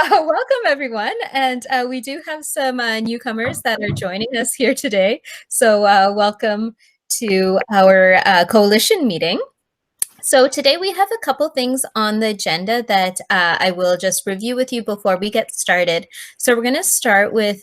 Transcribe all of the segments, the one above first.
welcome everyone. And we do have some newcomers that are joining us here today. So welcome to our coalition meeting. So today we have a couple things on the agenda that I will just review with you before we get started. So we're going to start with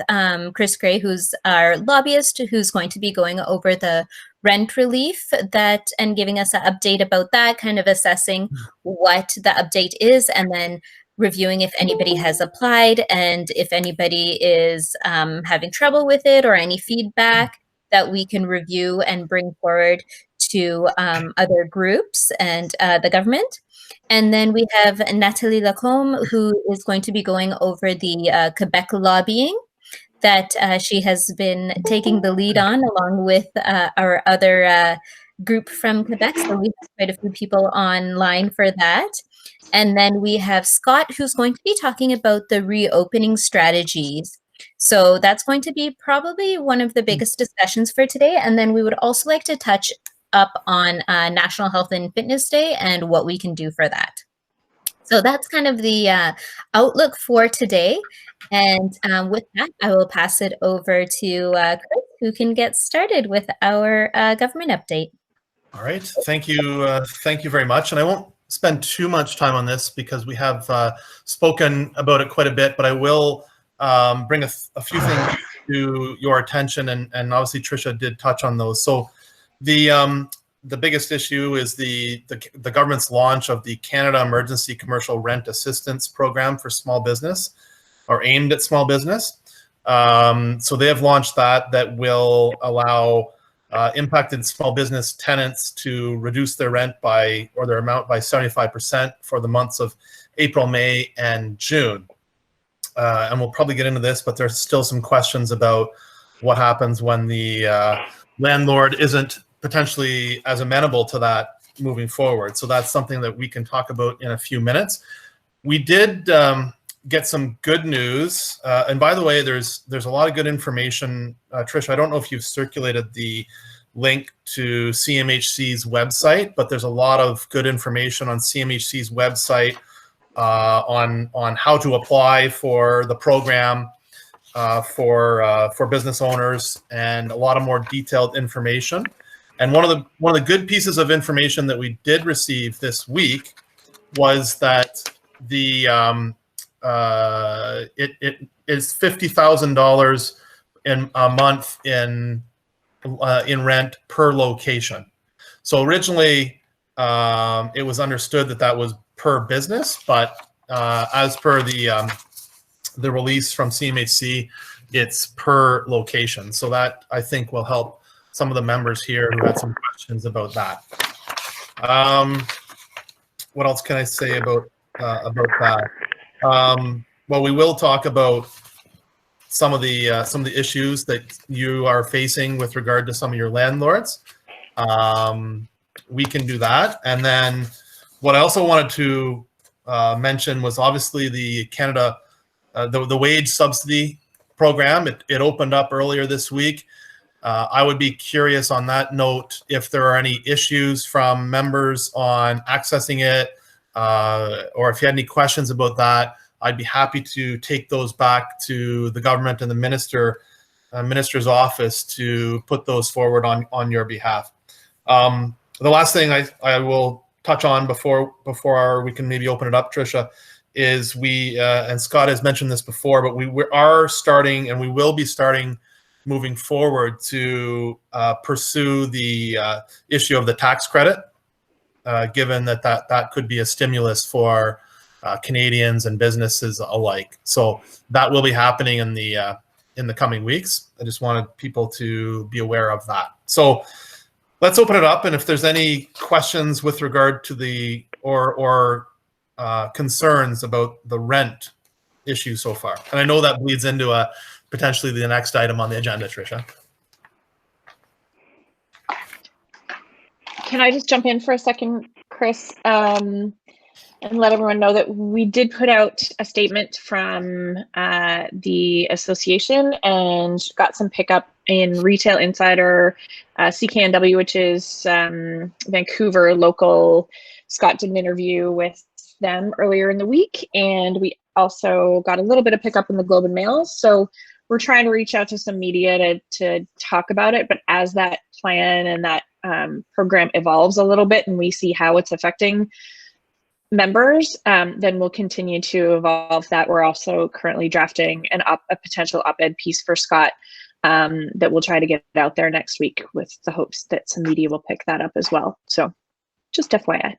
Chris Gray, who's our lobbyist, who's going to be going over the rent relief and giving us an update about that, kind of assessing what the update is, and then reviewing if anybody has applied and if anybody is having trouble with it or any feedback that we can review and bring forward to other groups and the government. And then we have Nathalie Lacombe, who is going to be going over the Quebec Lobbying that she has been taking the lead on, along with our other group from Quebec. So we have quite a few people online for that. And then we have Scott, who's going to be talking about the reopening strategies. So that's going to be probably one of the biggest discussions for today. And then we would also like to touch up on National Health and Fitness Day and what we can do for that. So that's kind of the outlook for today. And with that, I will pass it over to Chris, who can get started with our government update. All right, thank you very much. And I won't spend too much time on this because we have spoken about it quite a bit, but I will bring a few things to your attention, and obviously Tricia did touch on those. So the biggest issue is the government's launch of the Canada Emergency Commercial Rent Assistance Program for small business, or aimed at small business. So they have launched that will allow impacted small business tenants to reduce their rent or their amount by 75% for the months of April, May, and June. And we'll probably get into this, but there's still some questions about what happens when the landlord isn't potentially as amenable to that moving forward. So that's something that we can talk about in a few minutes. We did get some good news. And by the way, there's a lot of good information. Trish, I don't know if you've circulated the link to CMHC's website, but there's a lot of good information on CMHC's website on how to apply for the program for business owners, and a lot of more detailed information. And one of the good pieces of information that we did receive this week was that the it is $50,000 in a month in rent per location. So originally it was understood that was per business, but as per the release from CMHC, it's per location. So that, I think, will help some of the members here who had some questions about that. What else can I say about that? Well, we will talk about some of the issues that you are facing with regard to some of your landlords. We can do that. And then what I also wanted to mention was obviously the Canada, the wage subsidy program. It opened up earlier this week. I would be curious on that note if there are any issues from members on accessing it, or if you had any questions about that. I'd be happy to take those back to the government and the minister's office to put those forward on your behalf. The last thing I will touch on before we can maybe open it up, Tricia, is and Scott has mentioned this before, but we are starting, and we will be starting moving forward to pursue the issue of the tax credit, given that could be a stimulus for Canadians and businesses alike. So that will be happening in the coming weeks. I just wanted people to be aware of that. So let's open it up, and if there's any questions with regard to the or concerns about the rent issue so far. And I know that bleeds into potentially the next item on the agenda, Tricia. Can I just jump in for a second, Chris, and let everyone know that we did put out a statement from the association and got some pickup in Retail Insider, CKNW, which is Vancouver local. Scott did an interview with them earlier in the week, and we also got a little bit of pickup in the Globe and Mail. So we're trying to reach out to some media to talk about it. But as that plan and that program evolves a little bit and we see how it's affecting members, then we'll continue to evolve that. We're also currently drafting a potential op-ed piece for Scott that we'll try to get out there next week with the hopes that some media will pick that up as well. So just FYI.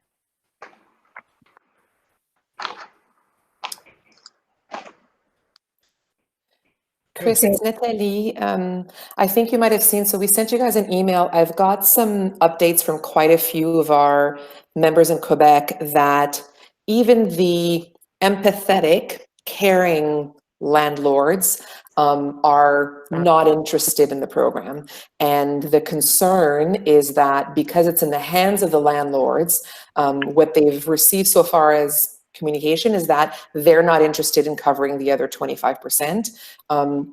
Chris, it's Nathalie. I think you might have seen, so we sent you guys an email. I've got some updates from quite a few of our members in Quebec that even the empathetic, caring landlords are not interested in the program. And the concern is that because it's in the hands of the landlords, what they've received so far as communication is that they're not interested in covering the other 25%.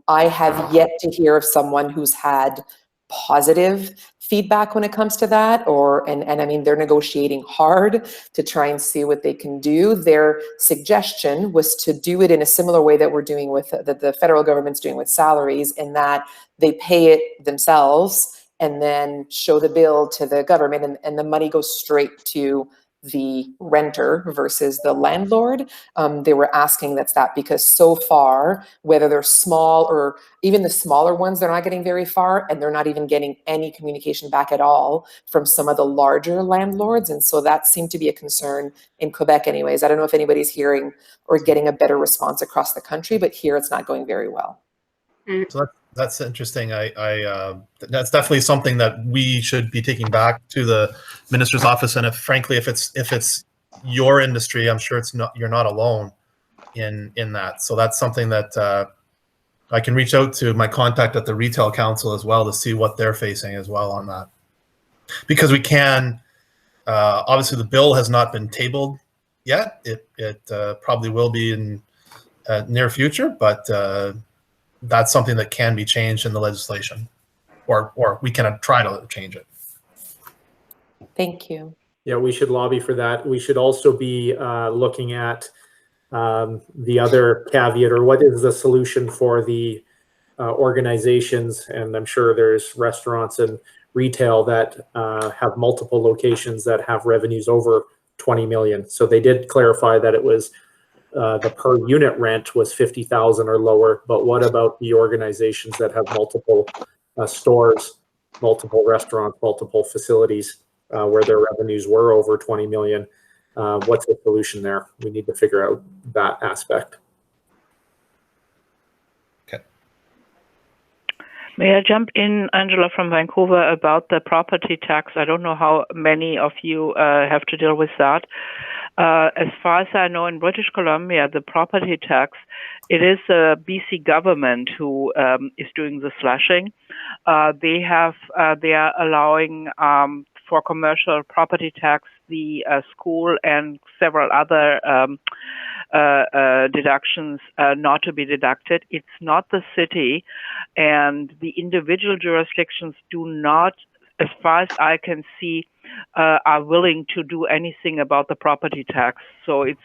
I have yet to hear of someone who's had positive feedback when it comes to that, and I mean, they're negotiating hard to try and see what they can do. Their suggestion was to do it in a similar way that we're doing with, that the federal government's doing with salaries, in that they pay it themselves and then show the bill to the government, and the money goes straight to the renter versus the landlord. They were asking that because so far, whether they're small or even the smaller ones, they're not getting very far, and they're not even getting any communication back at all from some of the larger landlords. And so that seemed to be a concern in Quebec anyways. I don't know if anybody's hearing or getting a better response across the country, but here it's not going very well. So that's interesting. That's definitely something that we should be taking back to the minister's office. And frankly, if it's your industry, I'm sure you're not alone in that. So that's something that I can reach out to my contact at the Retail Council as well to see what they're facing as well on that. Because we can, obviously the bill has not been tabled yet. It probably will be in near future, but that's something that can be changed in the legislation, or we can try to change it. Thank you. Yeah, we should lobby for that. We should also be looking at the other caveat, or what is the solution for the organizations, and I'm sure there's restaurants and retail that have multiple locations that have revenues over 20 million. So they did clarify that it was the per unit rent was 50,000 or lower, but what about the organizations that have multiple stores, multiple restaurants, multiple facilities where their revenues were over 20 million? What's the solution there? We need to figure out that aspect. Okay. May I jump in, Angela, from Vancouver, about the property tax? I don't know how many of you have to deal with that. As far as I know, in British Columbia, the property tax, it is the BC government who is doing the slashing. They are allowing for commercial property tax the school and several other deductions not to be deducted. It's not the city, and the individual jurisdictions do not, as far as I can see, are willing to do anything about the property tax. So it's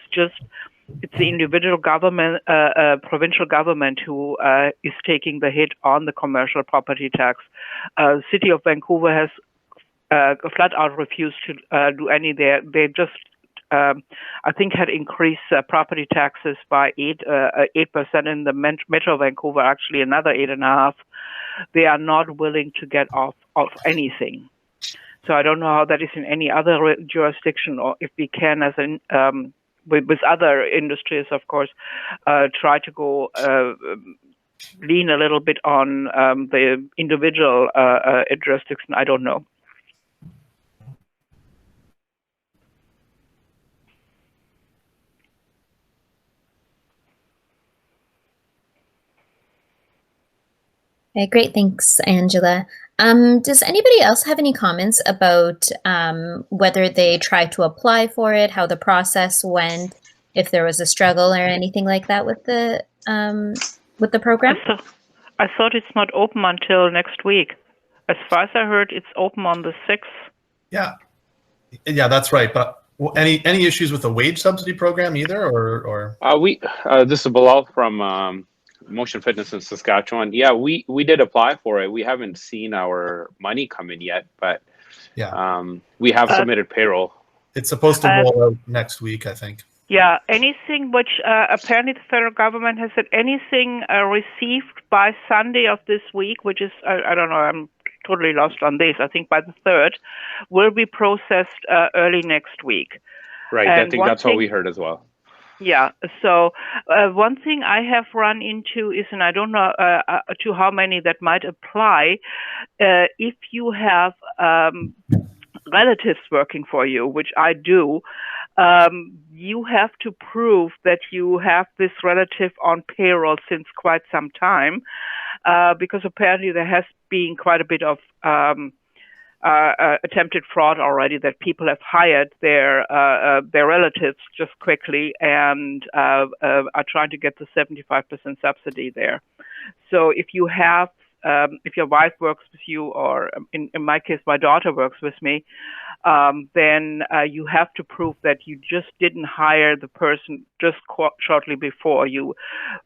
the individual government, provincial government, who is taking the hit on the commercial property tax. City of Vancouver has flat out refused to do any there. They just, I think, had increased property taxes by 8% in the Metro Vancouver, actually another 8.5%. They are not willing to get off of anything. So I don't know how that is in any other jurisdiction, or if we can, as in with other industries, of course, try to go lean a little bit on the individual jurisdiction. I don't know. Okay, great. Thanks, Angela. Does anybody else have any comments about whether they tried to apply for it, how the process went, if there was a struggle or anything like that with the program? I thought it's not open until next week. As far as I heard, it's open on the 6th. Yeah, that's right. But Any issues with the wage subsidy program either, or? This is Bilal from Motion Fitness in Saskatchewan. Yeah, we did apply for it. We haven't seen our money come in yet, but Yeah, we have submitted payroll. it's supposed to roll out next week, I think. Yeah, anything which apparently the federal government has said, anything received by Sunday of this week, which is, I don't know, I'm totally lost on this, I think by the 3rd, will be processed early next week. Right, And I think that's what we heard as well. Yeah, so one thing I have run into is, and I don't know to how many that might apply, if you have relatives working for you, which I do, you have to prove that you have this relative on payroll since quite some time, because apparently there has been quite a bit of attempted fraud already, that people have hired their relatives just quickly and are trying to get the 75% subsidy there. So if you have if your wife works with you, or in my case, my daughter works with me, then you have to prove that you just didn't hire the person just shortly before. You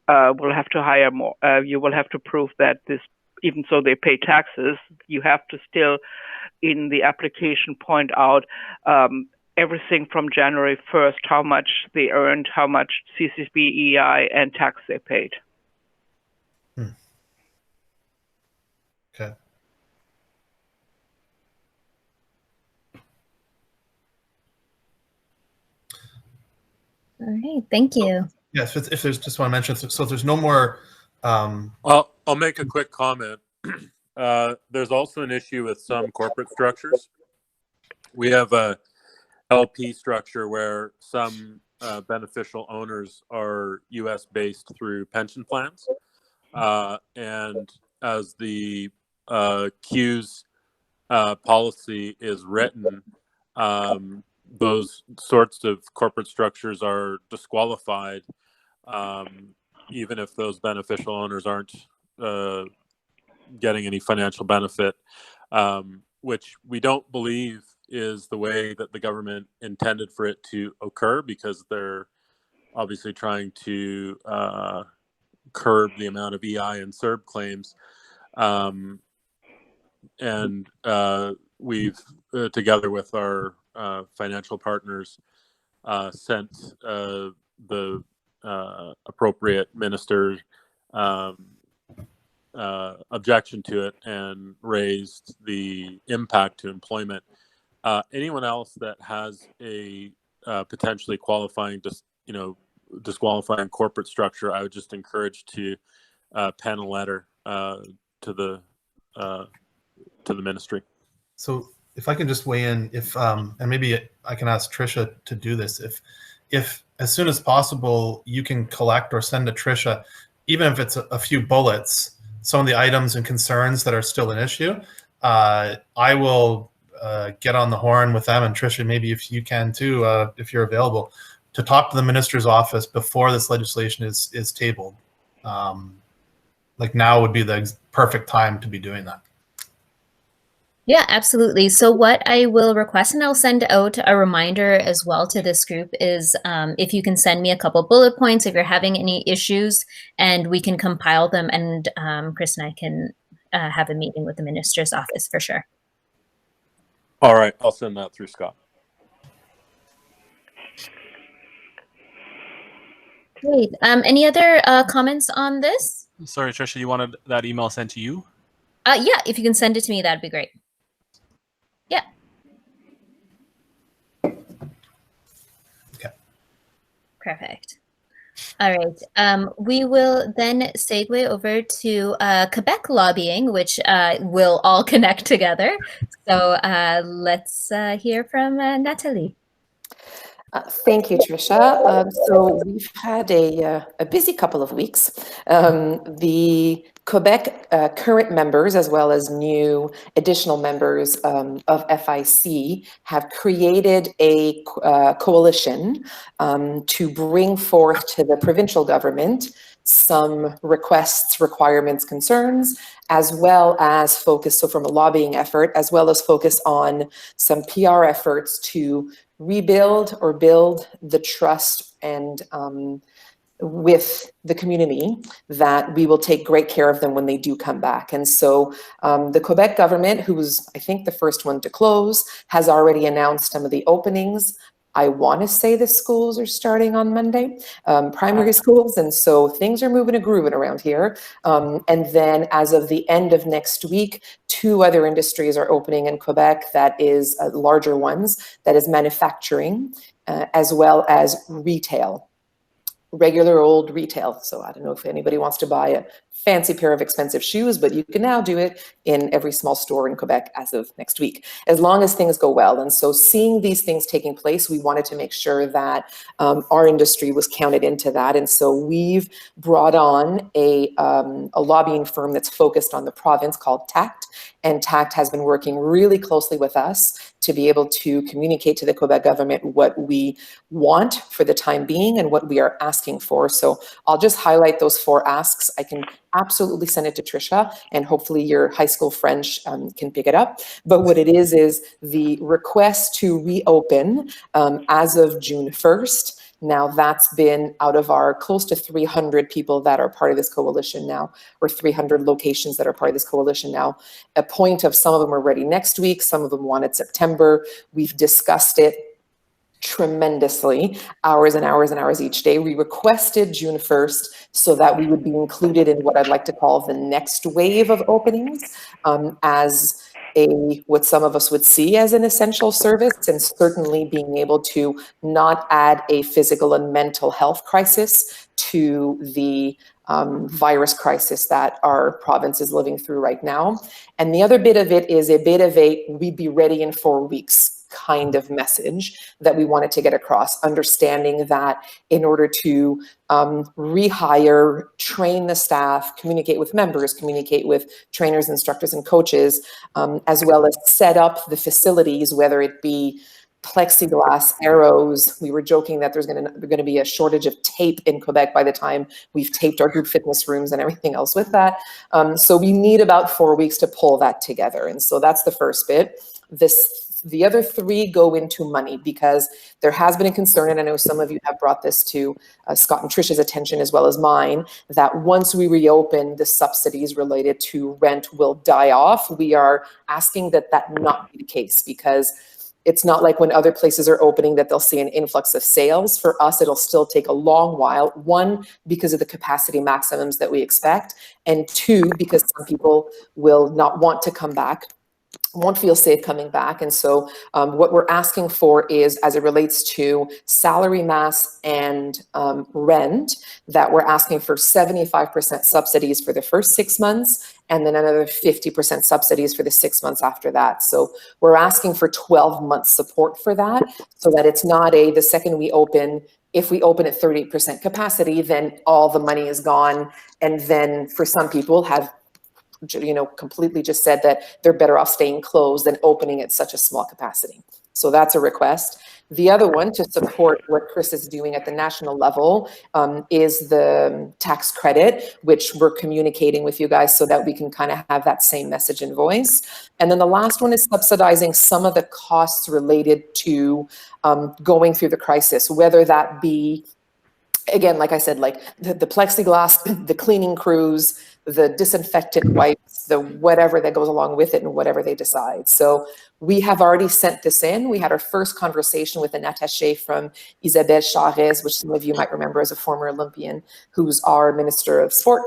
will have to hire more. You will have to prove that this, even so they pay taxes, you have to still, in the application, point out everything from January 1st, how much they earned, how much CCB, EI, and tax they paid. Okay. All right, thank you. Yes, if there's, just want to mention, so if there's no more. I'll make a quick comment. There's also an issue with some corporate structures. We have a LP structure where some beneficial owners are U.S. based through pension plans, and as the Q's policy is written, those sorts of corporate structures are disqualified, even if those beneficial owners aren't getting any financial benefit, which we don't believe is the way that the government intended for it to occur, because they're obviously trying to curb the amount of EI and CERB claims. And we've, together with our financial partners, sent the appropriate minister objection to it and raised the impact to employment. Anyone else that has a potentially qualifying, disqualifying corporate structure, I would just encourage to pen a letter to the ministry. So if I can just weigh in, if and maybe I can ask Tricia to do this, if as soon as possible you can collect or send to Tricia, even if it's a few bullets, some of the items and concerns that are still an issue, I will get on the horn with them, and Tricia, maybe if you can too, if you're available, to talk to the minister's office before this legislation is tabled. Like now would be the perfect time to be doing that. Yeah, absolutely. So what I will request, and I'll send out a reminder as well to this group, is if you can send me a couple bullet points if you're having any issues, and we can compile them, and Chris and I can have a meeting with the minister's office for sure. All right, I'll send that through Scott. Great. Any other comments on this? Sorry, Tricia, you wanted that email sent to you? Yeah, if you can send it to me, that'd be great. Yeah. Okay. Perfect. All right. We will then segue over to Quebec Lobbying, which will all connect together. So let's hear from Natalie. Thank you, Tricia. So we've had a busy couple of weeks. The Quebec current members, as well as new additional members of FIC, have created a coalition to bring forth to the provincial government some requests, requirements, concerns, as well as focus, so from a lobbying effort, as well as focus on some PR efforts to rebuild or build the trust and with the community that we will take great care of them when they do come back. And so the Quebec government, who was, I think, the first one to close, has already announced some of the openings. I want to say the schools are starting on Monday, primary schools, and so things are moving and grooving around here. And then as of the end of next week, 2 other industries are opening in Quebec, that is larger ones, that is manufacturing, as well as retail. Regular old retail. So I don't know if anybody wants to buy a fancy pair of expensive shoes, but you can now do it in every small store in Quebec as of next week, as long as things go well. And so seeing these things taking place, we wanted to make sure that our industry was counted into that. And so we've brought on a lobbying firm that's focused on the province called TACT. And TACT has been working really closely with us to be able to communicate to the Quebec government what we want for the time being and what we are asking for. So I'll just highlight those 4 asks. I can absolutely send it to Trisha, and hopefully your high school French can pick it up. But what it is the request to reopen as of June 1st. Now that's been out of our close to 300 people that are part of this coalition now, or 300 locations that are part of this coalition now. A point of some of them are ready next week, some of them wanted September. We've discussed it tremendously, hours and hours and hours each day. We requested June 1st so that we would be included in what I'd like to call the next wave of openings as what some of us would see as an essential service, and certainly being able to not add a physical and mental health crisis to the virus crisis that our province is living through right now. And the other bit of it is a bit of a we'd be ready in 4 weeks kind of message that we wanted to get across, understanding that in order to rehire, train the staff, communicate with members, communicate with trainers, instructors, and coaches, as well as set up the facilities, whether it be plexiglass, arrows. We were joking that there's going to be a shortage of tape in Quebec by the time we've taped our group fitness rooms and everything else with that. So we need about 4 weeks to pull that together. And so that's the first bit. The other 3 go into money, because there has been a concern, and I know some of you have brought this to Scott and Trisha's attention as well as mine, that once we reopen, the subsidies related to rent will die off. We are asking that not be the case, because it's not like when other places are opening that they'll see an influx of sales. For us, it'll still take a long while. 1, because of the capacity maximums that we expect, and 2, because some people will not want to come back, won't feel safe coming back. And so what we're asking for is, as it relates to salary mass and rent, that we're asking for 75% subsidies for the first 6 months, and then another 50% subsidies for the 6 months after that. So we're asking for 12 months support for that, so that it's not the second we open, if we open at 38% capacity, then all the money is gone. And then for some people have completely just said that they're better off staying closed than opening at such a small capacity. So that's a request. The other one, to support what Chris is doing at the national level, is the tax credit, which we're communicating with you guys so that we can kind of have that same message and voice. And then the last one is subsidizing some of the costs related to going through the crisis, whether that be, again, like I said, like the plexiglass, the cleaning crews, the disinfectant wipes, the whatever that goes along with it, and whatever they decide. So we have already sent this in. We had our first conversation with an attaché from Isabelle Charest, which some of you might remember as a former Olympian, who's our Minister of Sport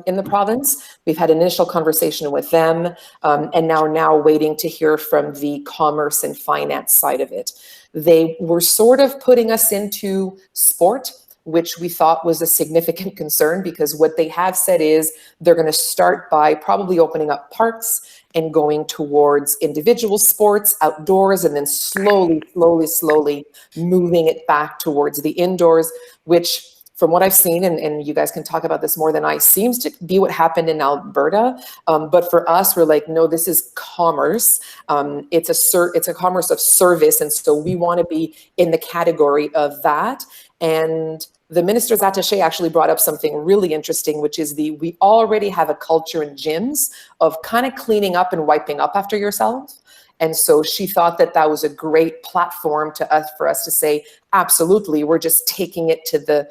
in the province. We've had an initial conversation with them, and now waiting to hear from the commerce and finance side of it. They were sort of putting us into sport, which we thought was a significant concern, because what they have said is they're going to start by probably opening up parks and going towards individual sports outdoors, and then slowly moving it back towards the indoors, which from what I've seen, and you guys can talk about this more than I, seems to be what happened in Alberta. But for us, we're like, no, this is commerce. It's a commerce of service. And so we want to be in the category of that. And the minister's attaché actually brought up something really interesting, which is we already have a culture in gyms of kind of cleaning up and wiping up after yourself. And so she thought that that was a great platform for us to say, absolutely, we're just taking it to the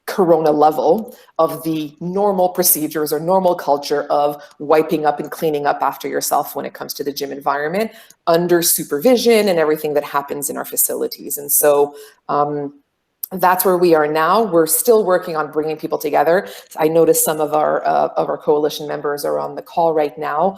Corona level of the normal procedures or normal culture of wiping up and cleaning up after yourself when it comes to the gym environment under supervision and everything that happens in our facilities. And so that's where we are now. We're still working on bringing people together. I noticed some of our coalition members are on the call right now.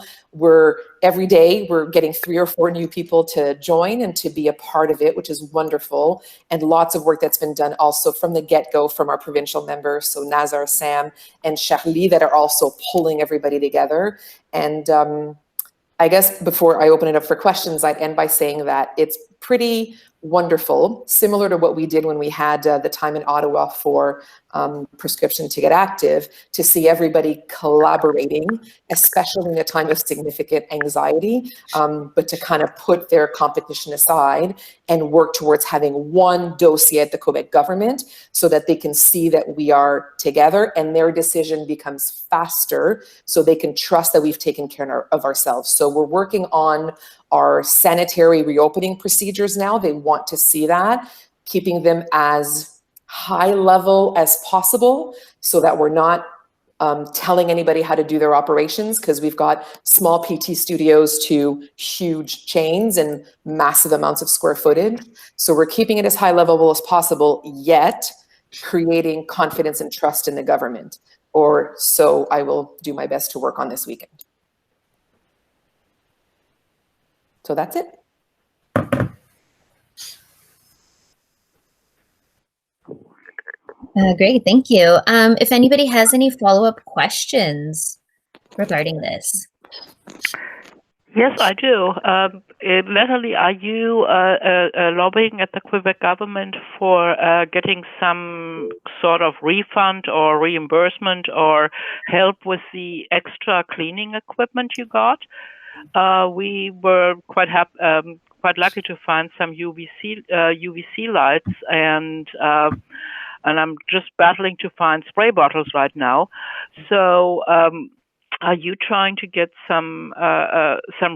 Every day we're getting 3 or 4 new people to join and to be a part of it, which is wonderful. And lots of work that's been done also from the get-go from our provincial members, so Nazar, Sam, and Charlie, that are also pulling everybody together. And I guess before I open it up for questions, I'd end by saying that it's pretty wonderful, similar to what we did when we had the time in Ottawa for prescription to get active, to see everybody collaborating, especially in a time of significant anxiety, but to kind of put their competition aside and work towards having one dossier at the Quebec government so that they can see that we are together and their decision becomes faster so they can trust that we've taken care of ourselves. So we're working on our sanitary reopening procedures now. They want to see that, keeping them as high level as possible so that we're not telling anybody how to do their operations, because we've got small PT studios to huge chains and massive amounts of square footage. So we're keeping it as high level as possible, yet creating confidence and trust in the government. Or so I will do my best to work on this weekend. So that's it. Great, thank you. If anybody has any follow-up questions regarding this. Yes, I do. Natalie, are you lobbying at the Quebec government for getting some sort of refund or reimbursement or help with the extra cleaning equipment you got? We were quite lucky to find some UVC lights, and I'm just battling to find spray bottles right now. So, are you trying to get some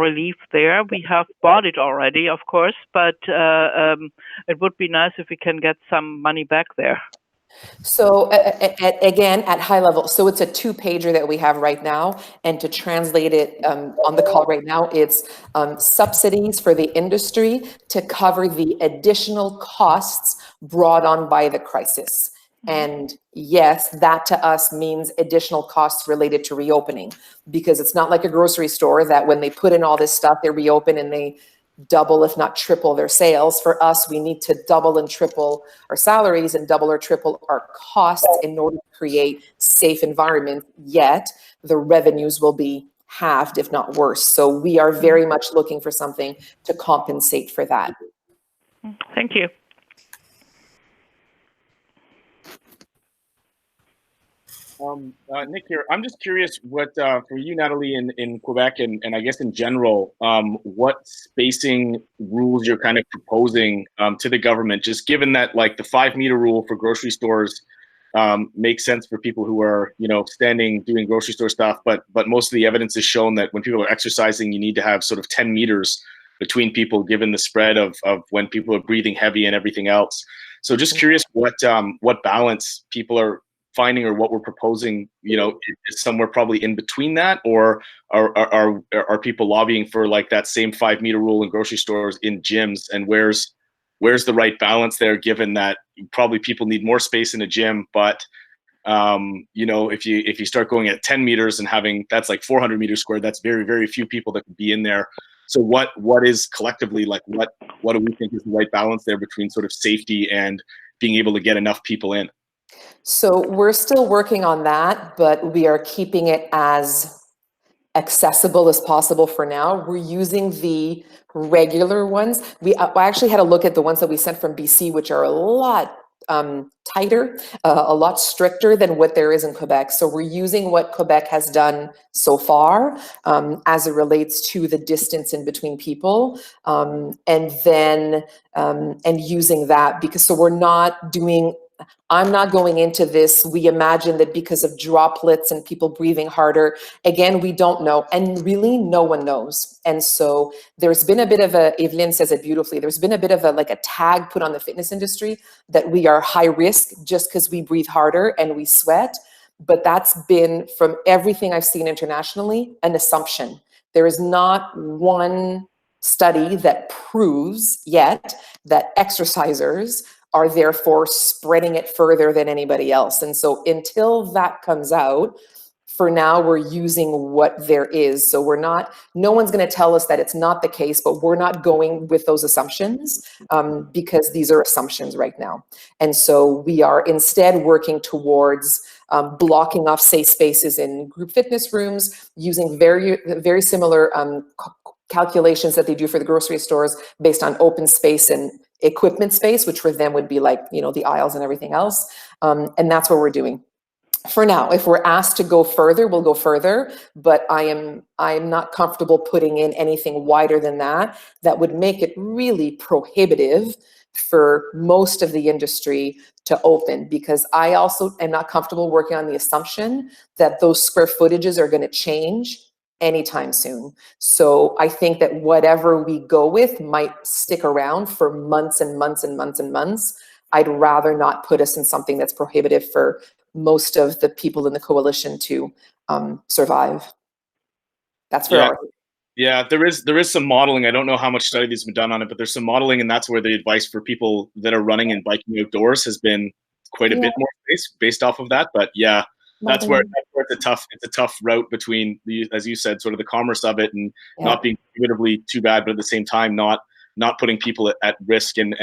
relief there? We have bought it already, of course, but it would be nice if we can get some money back there. So again, at high level, so it's a 2-pager that we have right now, and to translate it on the call right now, it's subsidies for the industry to cover the additional costs brought on by the crisis. And yes, that to us means additional costs related to reopening, because it's not like a grocery store that when they put in all this stuff, they reopen and they double, if not triple, their sales. For us, we need to double and triple our salaries and double or triple our costs in order to create safe environments, yet the revenues will be halved, if not worse. So we are very much looking for something to compensate for that. Thank you. Nick here. I'm just curious what, for you, Natalie, in Quebec and I guess in general, what spacing rules you're kind of proposing to the government, just given that like the 5-meter rule for grocery stores makes sense for people who are, standing doing grocery store stuff, but most of the evidence has shown that when people are exercising, you need to have sort of 10 meters between people, given the spread of when people are breathing heavy and everything else. So just curious what balance people are finding, or what we're proposing, is somewhere probably in between that, or are people lobbying for like that same 5-meter rule in grocery stores in gyms, and where's the right balance there, given that probably people need more space in a gym, but if you start going at 10 meters and having, that's like 400 meters squared, that's very, very few people that could be in there. So what is collectively, like what do we think is the right balance there between sort of safety and being able to get enough people in? So we're still working on that, but we are keeping it as accessible as possible for now. We're using the regular ones. I actually had a look at the ones that we sent from BC, which are a lot tighter, a lot stricter than what there is in Quebec. So we're using what Quebec has done so far as it relates to the distance in between people, and using that, because so we're not doing I'm not going into this. We imagine that because of droplets and people breathing harder, again, we don't know. And really, no one knows. And so there's been a bit of a, Evelyn says it beautifully, there's been a bit of a, like a tag put on the fitness industry that we are high risk just because we breathe harder and we sweat. But that's been, from everything I've seen internationally, an assumption. There is not one study that proves yet that exercisers are therefore spreading it further than anybody else. And so until that comes out, for now, we're using what there is. So we're not, no one's going to tell us that it's not the case, but we're not going with those assumptions because these are assumptions right now. And so we are instead working towards blocking off safe spaces in group fitness rooms, using very similar calculations that they do for the grocery stores based on open space and equipment space, which for them would be like, you know, the aisles and everything else. And that's what we're doing. For now, if we're asked to go further, we'll go further, but I'm not comfortable putting in anything wider than that. That would make it really prohibitive for most of the industry to open, because I also am not comfortable working on the assumption that those square footages are going to change anytime soon. So I think that whatever we go with might stick around for months and months and months and months. I'd rather not put us in something that's prohibitive for most of the people in the coalition to survive. That's for our. Yeah, there is some modeling. I don't know how much study has been done on it, but there's some modeling, and that's where the advice for people that are running and biking outdoors has been quite a bit more based off of that. But yeah, that's where it's a tough route between the, as you said, sort of the commerce of it and not being prohibitively too bad, but at the same time not putting people at risk and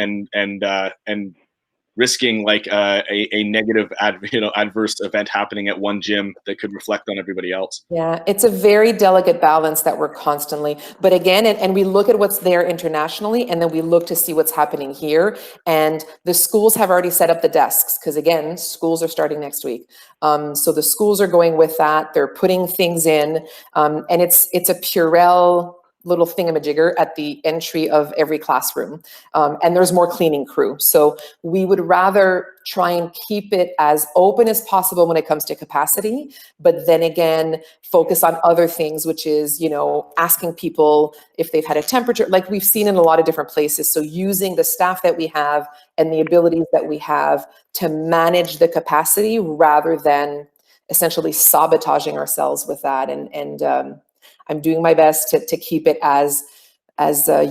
risking like a negative adverse event happening at one gym that could reflect on everybody else. Yeah, it's a very delicate balance that we're constantly, but again, and we look at what's there internationally, and then we look to see what's happening here. And the schools have already set up the desks, because again, schools are starting next week. So the schools are going with that. They're putting things in, and it's a Purell little thingamajigger at the entry of every classroom. And there's more cleaning crew. So we would rather try and keep it as open as possible when it comes to capacity, but then again, focus on other things, which is, you know, asking people if they've had a temperature, like we've seen in a lot of different places. So using the staff that we have and the abilities that we have to manage the capacity rather than essentially sabotaging ourselves with that. And I'm doing my best to keep it as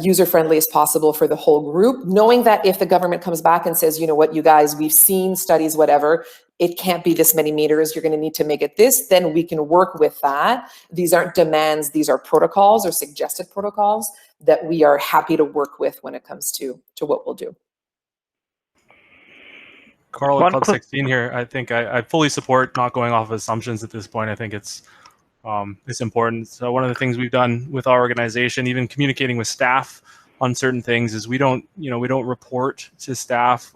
user-friendly as possible for the whole group, knowing that if the government comes back and says, you know what, you guys, we've seen studies, whatever, it can't be this many meters, you're going to need to make it this, then we can work with that. These aren't demands, these are protocols or suggested protocols that we are happy to work with when it comes to what we'll do. Carl at Club 16 here. I think I fully support not going off of assumptions at this point. I think it's important. So one of the things we've done with our organization, even communicating with staff on certain things, is we don't report to staff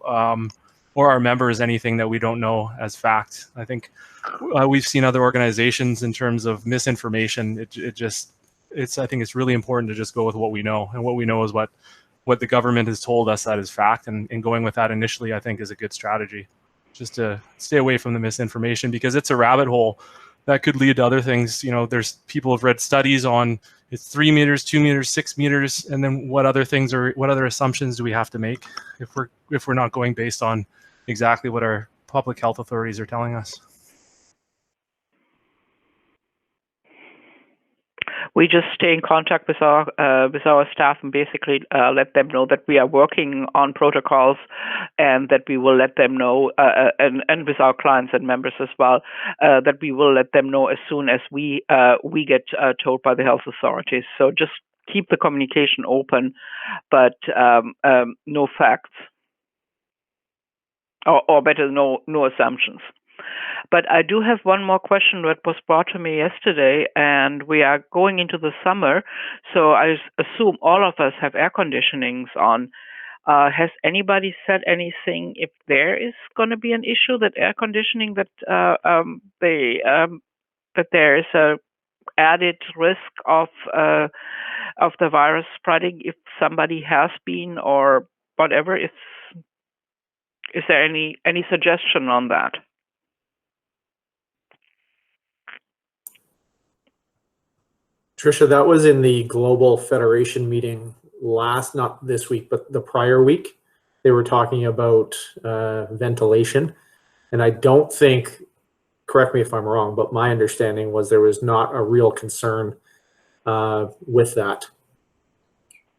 or our members anything that we don't know as fact. I think we've seen other organizations in terms of misinformation. I think it's really important to just go with what we know, and what we know is what the government has told us that is fact, and going with that initially, I think, is a good strategy, just to stay away from the misinformation, because it's a rabbit hole that could lead to other things. You know, there's people have read studies on it's 3 meters, 2 meters, 6 meters, and then what other assumptions do we have to make if we're not going based on exactly what our public health authorities are telling us? We just stay in contact with our staff and basically let them know that we are working on protocols, and that we will let them know, and with our clients and members as well, that we will let them know as soon as we get told by the health authorities. So just keep the communication open, but no facts, or better, no assumptions. But I do have one more question that was brought to me yesterday, and we are going into the summer, so I assume all of us have air conditionings on. Has anybody said anything if there is going to be an issue that air conditioning, that there is a added risk of the virus spreading if somebody has been, or whatever? Is there any suggestion on that? Tricia, that was in the Global Federation meeting not this week, but the prior week. They were talking about ventilation. And I don't think, correct me if I'm wrong, but my understanding was there was not a real concern with that.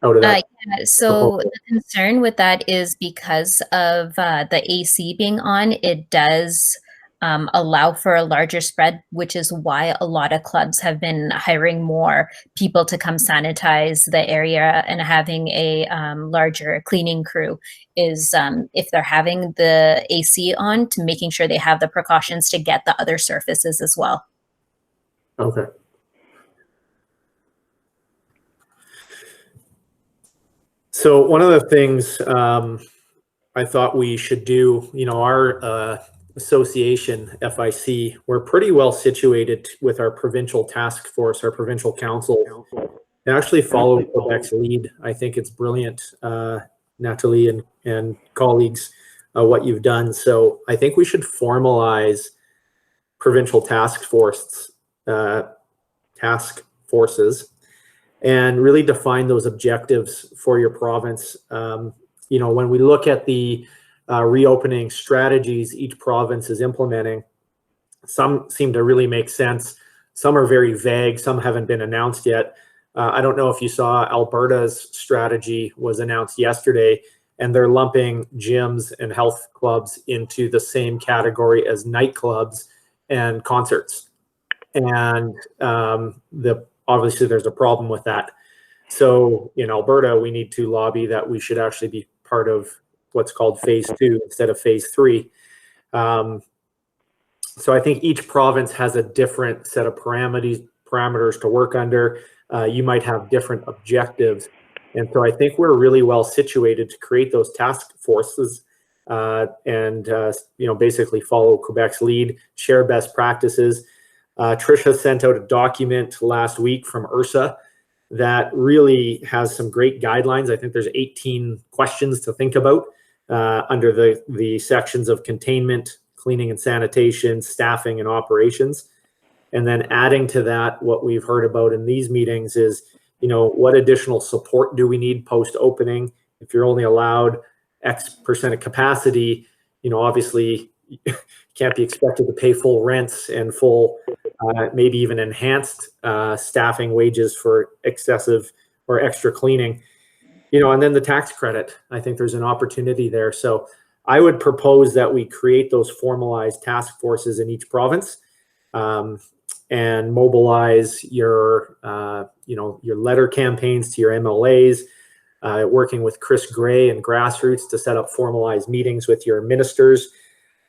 Out of that. Yeah, so the concern with that is because of the AC being on, it does allow for a larger spread, which is why a lot of clubs have been hiring more people to come sanitize the area and having a larger cleaning crew is if they're having the AC on, to making sure they have the precautions to get the other surfaces as well. Okay. So one of the things I thought we should do, our association, FIC, we're pretty well situated with our provincial task force, our provincial council, and actually follow Quebec's lead. I think it's brilliant, Natalie and colleagues, what you've done. So I think we should formalize provincial task forces and really define those objectives for your province. When we look at the reopening strategies each province is implementing, some seem to really make sense. Some are very vague. Some haven't been announced yet. I don't know if you saw Alberta's strategy was announced yesterday, and they're lumping gyms and health clubs into the same category as nightclubs and concerts. And obviously there's a problem with that. So in Alberta, we need to lobby that we should actually be part of what's called phase 2 instead of phase 3. So I think each province has a different set of parameters to work under. You might have different objectives. And so I think we're really well situated to create those task forces and basically follow Quebec's lead, share best practices. Tricia sent out a document last week from URSA that really has some great guidelines. I think there's 18 questions to think about under the sections of containment, cleaning and sanitation, staffing, and operations. And then adding to that, what we've heard about in these meetings is, what additional support do we need post-opening? If you're only allowed X percent of capacity, obviously you can't be expected to pay full rents and full, maybe even enhanced staffing wages for excessive or extra cleaning, and then the tax credit. I think there's an opportunity there. So I would propose that we create those formalized task forces in each province and mobilize your letter campaigns to your MLAs, working with Chris Gray and Grassroots to set up formalized meetings with your ministers,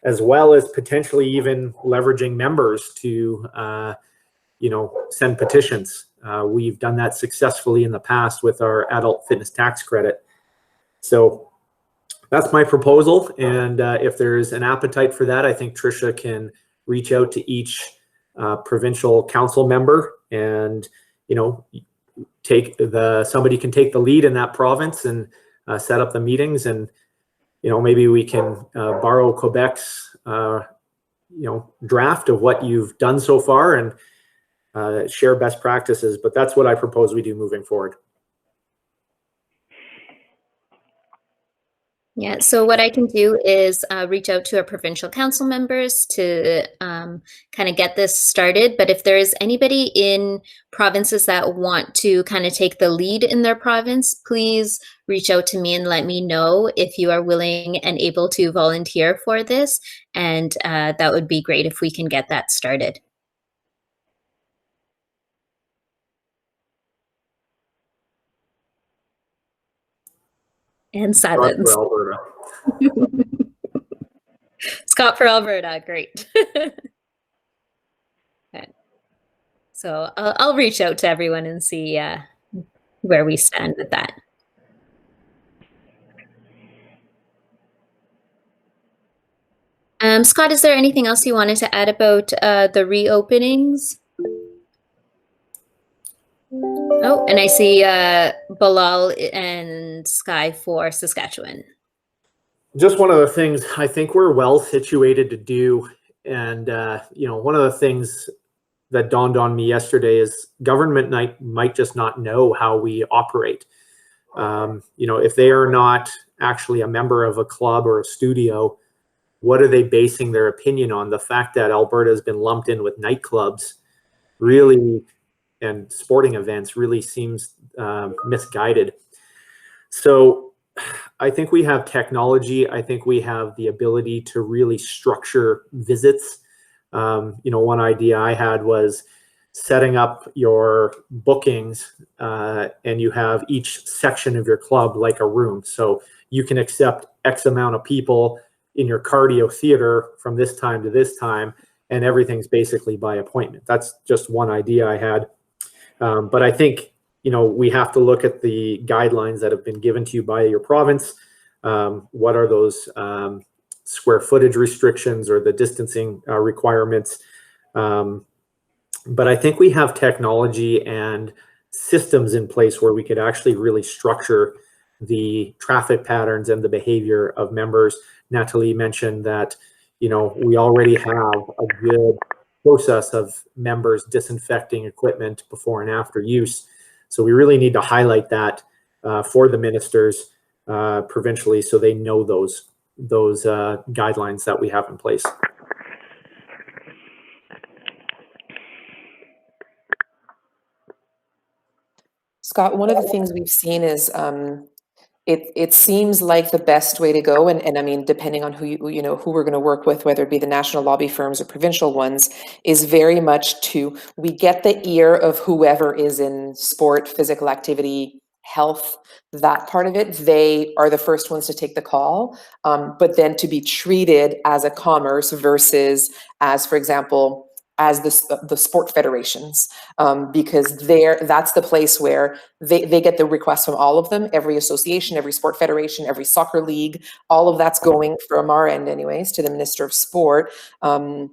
as well as potentially even leveraging members to, send petitions. We've done that successfully in the past with our adult fitness tax credit. So that's my proposal. And if there's an appetite for that, I think Tricia can reach out to each provincial council member and, somebody can take the lead in that province and set up the meetings, and maybe we can borrow Quebec's draft of what you've done so far and share best practices. But that's what I propose we do moving forward. Yeah, so what I can do is reach out to our provincial council members to kind of get this started. But if there is anybody in provinces that want to kind of take the lead in their province, please reach out to me and let me know if you are willing and able to volunteer for this. And that would be great if we can get that started. And silence. Scott for Alberta. Scott for Alberta, great. Okay. So I'll reach out to everyone and see where we stand with that. Scott, is there anything else you wanted to add about the reopenings? Oh, and I see Bilal and Sky for Saskatchewan. Just one of the things I think we're well situated to do. And, one of the things that dawned on me yesterday is government might just not know how we operate. If they are not actually a member of a club or a studio, what are they basing their opinion on? The fact that Alberta has been lumped in with nightclubs really, and sporting events really seems misguided. So I think we have technology. I think we have the ability to really structure visits. One idea I had was setting up your bookings and you have each section of your club like a room. So you can accept X amount of people in your cardio theater from this time to this time, and everything's basically by appointment. That's just one idea I had. But I think, we have to look at the guidelines that have been given to you by your province. What are those square footage restrictions or the distancing requirements? But I think we have technology and systems in place where we could actually really structure the traffic patterns and the behavior of members. Natalie mentioned that, we already have a good process of members disinfecting equipment before and after use. So we really need to highlight that for the ministers provincially, so they know those guidelines that we have in place. Scott, one of the things we've seen is it seems like the best way to go, and I mean, depending on who who we're going to work with, whether it be the national lobby firms or provincial ones, is very much we get the ear of whoever is in sport, physical activity, health, that part of it. They are the first ones to take the call, but then to be treated as a commerce versus as, for example, as the sport federations, because that's the place where they get the requests from all of them, every association, every sport federation, every soccer league, all of that's going from our end anyways to the Minister of Sport. And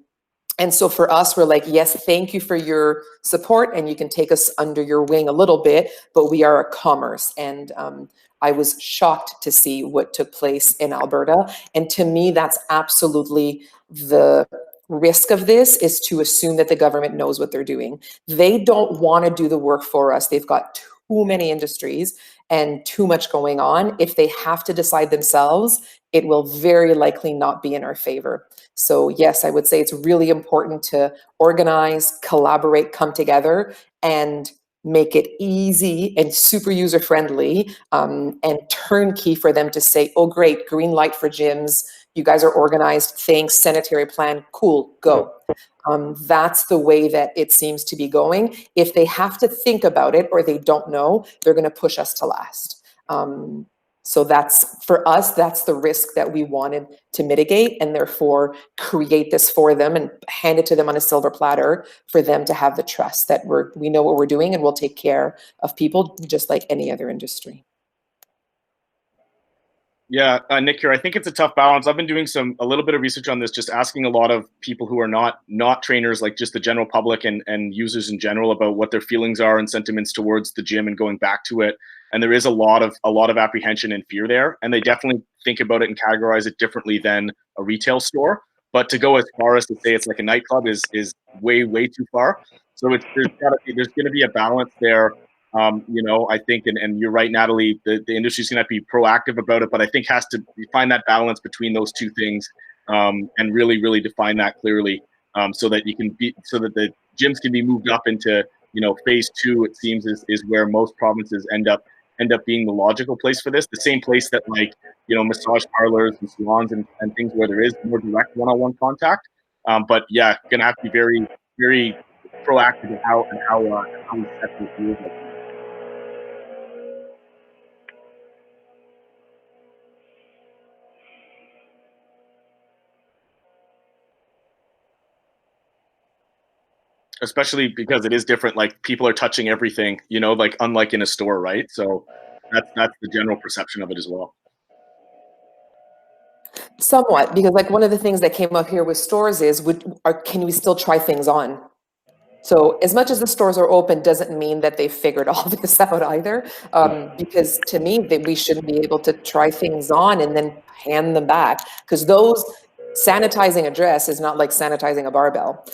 so for us, we're like, yes, thank you for your support, and you can take us under your wing a little bit, but we are a commerce. And I was shocked to see what took place in Alberta. And to me, that's absolutely the risk of this, is to assume that the government knows what they're doing. They don't want to do the work for us. They've got too many industries and too much going on. If they have to decide themselves, it will very likely not be in our favor. So yes, I would say it's really important to organize, collaborate, come together, and make it easy and super user-friendly, and turnkey for them to say, oh great, green light for gyms, you guys are organized, thanks, sanitary plan, cool, go. That's the way that it seems to be going. If they have to think about it or they don't know, they're going to push us to last. So that's, for us, that's the risk that we wanted to mitigate, and therefore create this for them and hand it to them on a silver platter for them to have the trust that we know what we're doing and we'll take care of people just like any other industry. Yeah, Nick here. I think it's a tough balance. I've been doing a little bit of research on this, just asking a lot of people who are not trainers, like just the general public and users in general, about what their feelings are and sentiments towards the gym and going back to it. And there is a lot of apprehension and fear there, and they definitely think about it and categorize it differently than a retail store. But to go as far as to say it's like a nightclub is way too far. So there's going to be a balance there. I think, and you're right, Natalie, the industry's going to have to be proactive about it, but I think has to find that balance between those two things, and really define that clearly, so that the gyms can be moved up into, phase 2. It seems is where most provinces end up being the logical place for this, the same place that, like, massage parlors and salons and things where there is more direct one-on-one contact. But yeah, going to have to be very proactive in how we set those rules. Especially because it is different, like people are touching everything, like unlike in a store, right? So that's the general perception of it as well. Somewhat, because like one of the things that came up here with stores is, can we still try things on? So as much as the stores are open doesn't mean that they figured all this out either. Because to me, that we shouldn't be able to try things on and then hand them back, because those sanitizing a dress is not like sanitizing a barbell.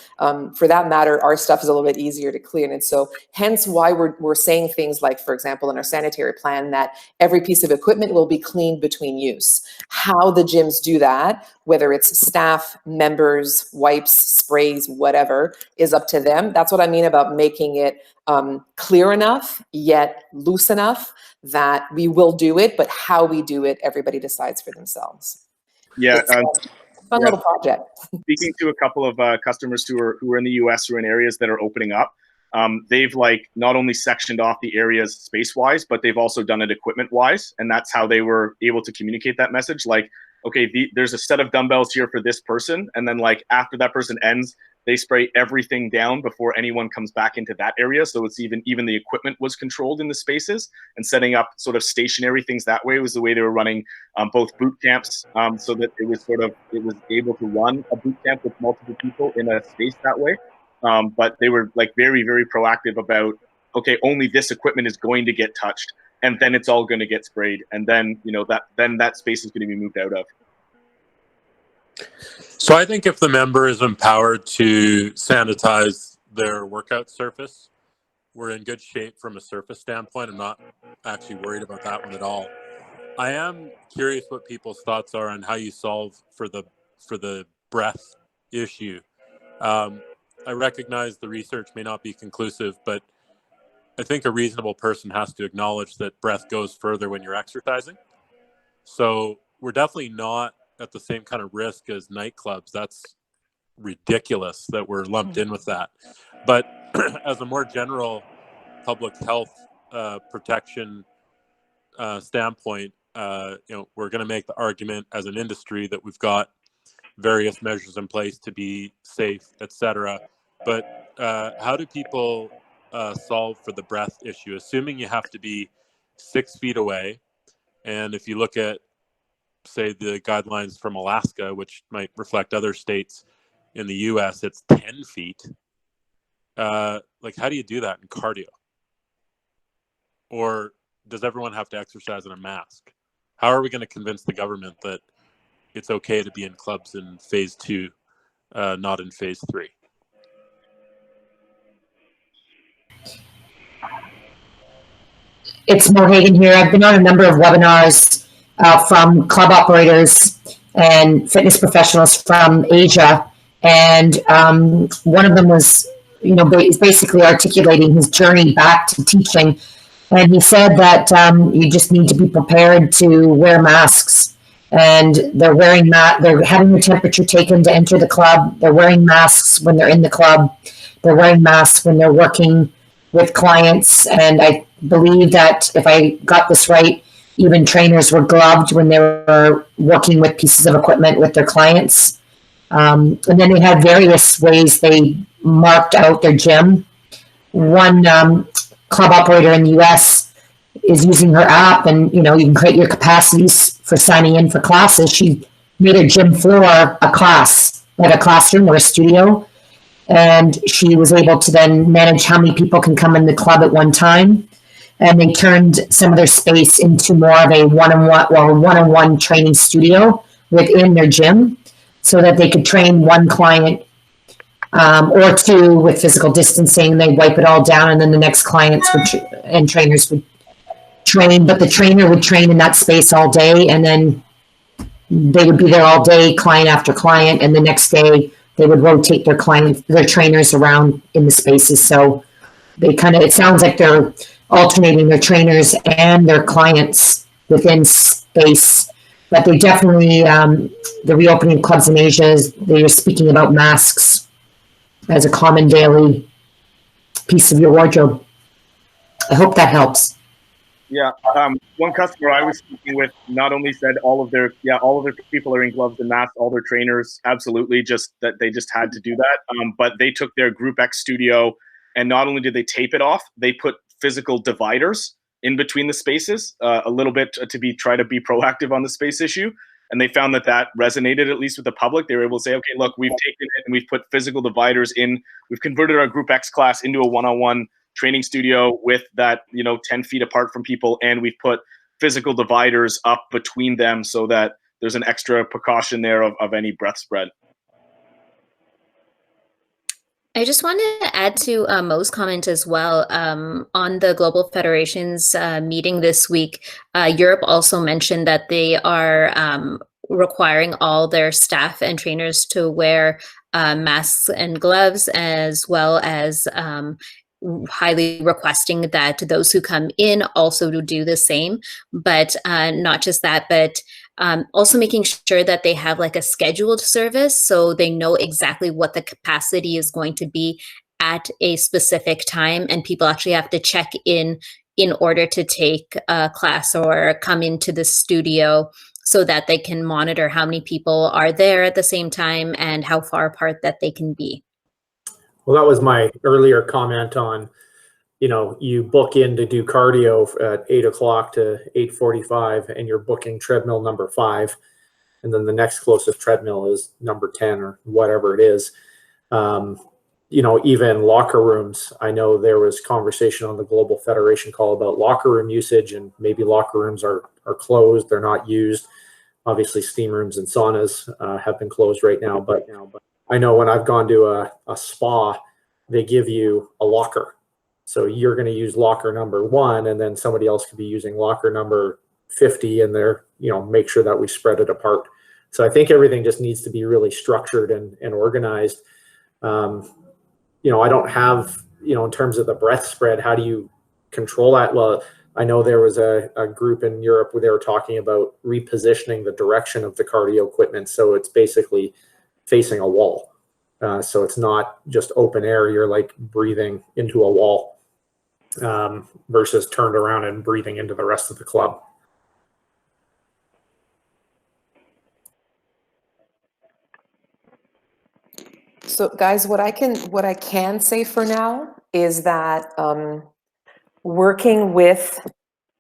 For that matter, our stuff is a little bit easier to clean. And so hence why we're saying things like, for example, in our sanitary plan, that every piece of equipment will be cleaned between use. How the gyms do that, whether it's staff, members, wipes, sprays, whatever, is up to them. That's what I mean about making it clear enough, yet loose enough that we will do it, but how we do it, everybody decides for themselves. Yeah. Fun little project. Speaking to a couple of customers who are in the US, who are in areas that are opening up, they've like not only sectioned off the areas space-wise, but they've also done it equipment-wise, and that's how they were able to communicate that message. Like, okay, there's a set of dumbbells here for this person, and then like after that person ends, they spray everything down before anyone comes back into that area. So it's even the equipment was controlled in the spaces, and setting up sort of stationary things that way was the way they were running both boot camps, so that it was able to run a boot camp with multiple people in a space that way. But they were like very, very proactive about, okay, only this equipment is going to get touched, and then it's all going to get sprayed, and then that space is going to be moved out of. So I think if the member is empowered to sanitize their workout surface, we're in good shape from a surface standpoint. I'm not actually worried about that one at all. I am curious what people's thoughts are on how you solve for the breath issue. I recognize the research may not be conclusive, but I think a reasonable person has to acknowledge that breath goes further when you're exercising. So we're definitely not at the same kind of risk as nightclubs. That's ridiculous that we're lumped in with that. But as a more general public health protection standpoint, we're going to make the argument as an industry that we've got various measures in place to be safe, etc. But how do people solve for the breath issue? Assuming you have to be 6 feet away, and if you look at, say, the guidelines from Alaska, which might reflect other states in the US, it's 10 feet. Like, how do you do that in cardio? Or does everyone have to exercise in a mask? How are we going to convince the government that it's okay to be in clubs in phase 2, not in phase 3? It's Morhagen here. I've been on a number of webinars from club operators and fitness professionals from Asia, and one of them was, basically articulating his journey back to teaching, and he said that you just need to be prepared to wear masks, and they're wearing they're having their temperature taken to enter the club. They're wearing masks when they're in the club. They're wearing masks when they're working with clients, and I believe that if I got this right, even trainers were gloved when they were working with pieces of equipment with their clients. And then they had various ways they marked out their gym. One club operator in the US is using her app, and you can create your capacities for signing in for classes. She made her gym floor a class, like a classroom or a studio. And she was able to then manage how many people can come in the club at one time. And they turned some of their space into more of a one-on-one training studio within their gym, so that they could train one client or two with physical distancing. They'd wipe it all down, and then the next clients and trainers would train. But the trainer would train in that space all day, and then they would be there all day, client after client, and the next day they would rotate their trainers around in the spaces. So they it sounds like they're alternating their trainers and their clients within space. But they definitely, the reopening clubs in Asia, they are speaking about masks as a common daily piece of your wardrobe. I hope that helps. Yeah, one customer I was speaking with not only said all of their people are in gloves and masks, all their trainers, absolutely, just that they just had to do that. But they took their Group X studio, and not only did they tape it off, they put physical dividers in between the spaces, a little bit to try to be proactive on the space issue. And they found that that resonated, at least with the public. They were able to say, okay, look, we've taken it and we've put physical dividers in. We've converted our Group X class into a one-on-one training studio with that, 10 feet apart from people. And we've put physical dividers up between them so that there's an extra precaution there of any breath spread. I just wanted to add to Mo's comment as well. On the Global Federation's meeting this week, Europe also mentioned that they are requiring all their staff and trainers to wear masks and gloves, as well as highly requesting that those who come in also do the same. But not just that, but also making sure that they have like a scheduled service so they know exactly what the capacity is going to be at a specific time, and people actually have to check in order to take a class or come into the studio so that they can monitor how many people are there at the same time and how far apart that they can be. Well, that was my earlier comment on, you book in to do cardio at 8 o'clock to 8:45 and you're booking treadmill number 5. And then the next closest treadmill is number 10 or whatever it is. Even locker rooms. I know there was conversation on the Global Federation call about locker room usage, and maybe locker rooms are closed. They're not used. Obviously steam rooms and saunas have been closed right now, but I know when I've gone to a spa, they give you a locker. So you're going to use locker number 1, and then somebody else could be using locker number 50, and they're, make sure that we spread it apart. So I think everything just needs to be really structured and organized. I don't have, in terms of the breath spread, how do you control that? Well, I know there was a group in Europe where they were talking about repositioning the direction of the cardio equipment. So it's basically facing a wall. So it's not just open air, you're like breathing into a wall versus turned around and breathing into the rest of the club. So guys, what I can say for now is that working with